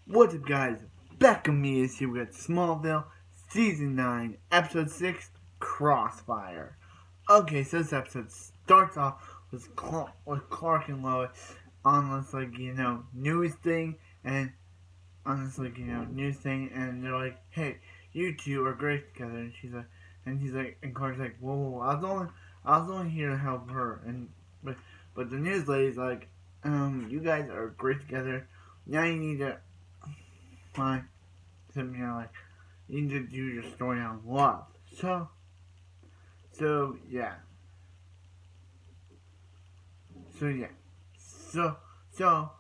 What's up, guys? Back with me is here with Smallville, Season 9, Episode 6, Crossfire. Okay, so this episode starts off with Clark and Lois on this, news thing, and news thing, and they're like, hey, you two are great together, and and Clark's like, whoa, I was only here to help her, but the news lady's like, you guys are great together, now you need to find something, you need to do your story on love. So yeah, so yeah, so so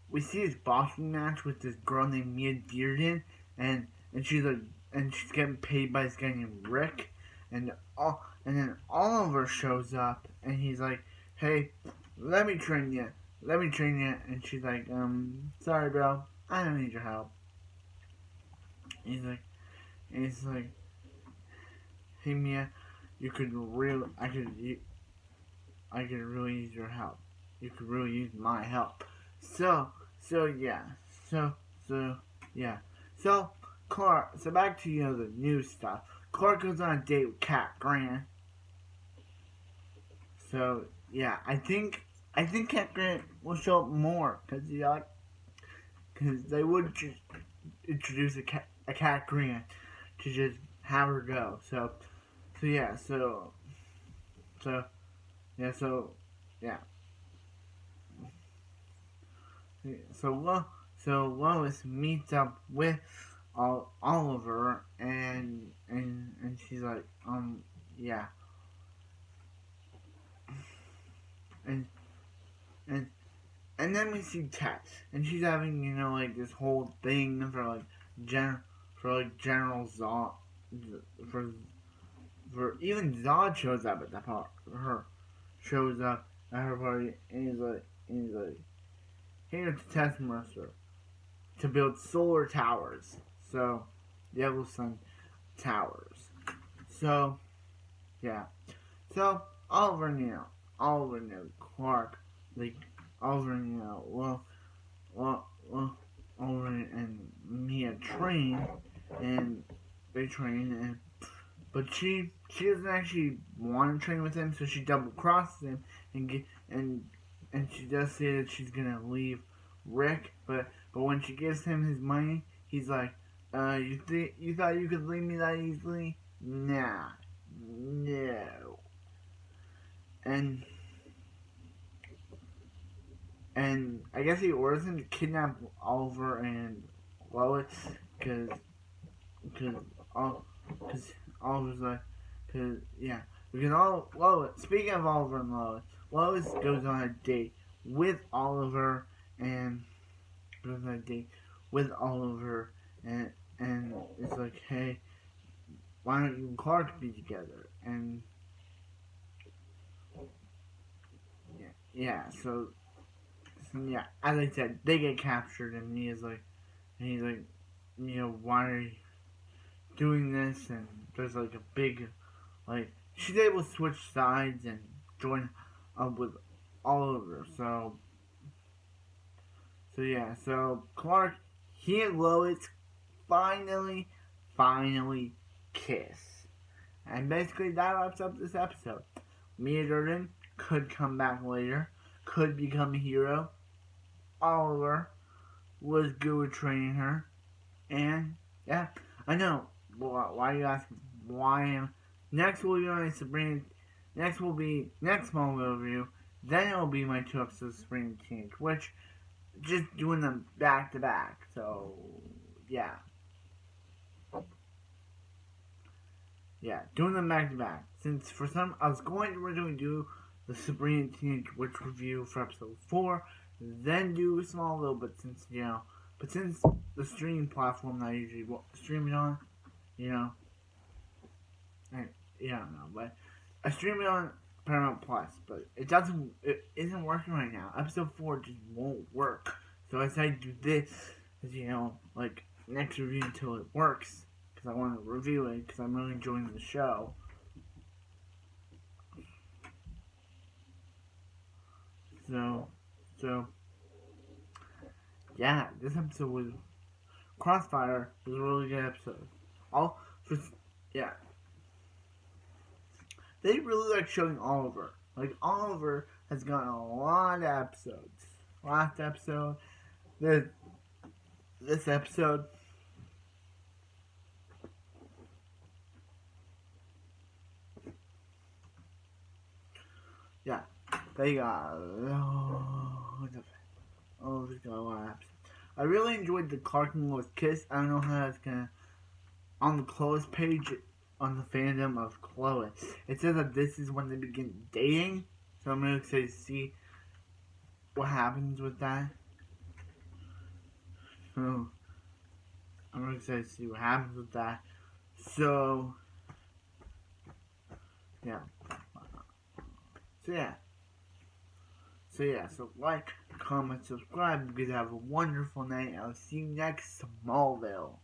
we see this boxing match with this girl named Mia Dearden, and and she's like, and she's getting paid by this guy named Rick, and then Oliver shows up, and he's like, hey, let me train you, and she's like, sorry, bro, I don't need your help. He's like, he's like, hey Mia, you could really, I could really use your help. You could really use my help. So, so yeah, so, so yeah, so Clark. So back to the new stuff. Clark goes on a date with Cat Grant. So yeah, I think Cat Grant will show up more because they would just introduce a Cat Grant to just have her go. So yeah, so yeah, so yeah. So Lois meets up with Oliver, and she's like, yeah, and and and then we see Tess, and she's having this whole thing gen General Zod, for even Zod shows up at that part. Her shows up at her party, and he's like, here's Tess Mercer to build solar towers. So, Yellow Sun Towers. So, yeah. So, Oliver knew Clark, like, Oliver knew, Oliver and Mia train, and they train, but she doesn't actually want to train with him, so she double crosses him, and and she does say that she's gonna leave Rick, but when she gives him his money, he's like, you thought you could leave me that easily? Nah, no. And I guess he orders him to kidnap Oliver and Lois, cause cause cause Oliver's like, cause yeah, because Lois. Speaking of Oliver and Lois goes on a date with Oliver and goes on a date with Oliver, and it's like, hey, why don't you and Clark be together? And yeah, so yeah, as I said, they get captured, and he's like, why are you doing this? And there's like a big, she's able to switch sides and join up with Oliver. So yeah, so Clark, he and Lois finally kiss. And basically that wraps up this episode. Mia Durden could come back later, could become a hero. Oliver was good with training her. And yeah, I know. Why are you asking? Why am next will be my Sabrina next Smallville review. Then it will be my 2 episodes of Sabrina Teenage Witch, just doing them back to back. So yeah, doing them back to back. Since for some, I was going to originally do the Sabrina Teenage Witch review for episode 4, then do Smallville, but since the streaming platform that I usually stream it on, you know, I, yeah, I don't know, but I stream it on Paramount Plus, but it isn't working right now. Episode 4 just won't work. So I decided to do this, as next review until it works, because I want to review it, because I'm really enjoying the show. So, yeah, this episode was Crossfire was a really good episode. All for yeah, they really like showing Oliver. Like Oliver has gotten a lot of episodes. Last episode, this episode. Yeah, they got there's got a lot of episodes. I really enjoyed the Clark and Lois kiss. I don't know how that's gonna on the Chloe's page on the fandom of Chloe. It says that this is when they begin dating. So I'm really excited to see what happens with that. So I'm really excited to see what happens with that. So yeah. So yeah. So like, comment, subscribe. You guys have a wonderful night. I'll see you next Smallville.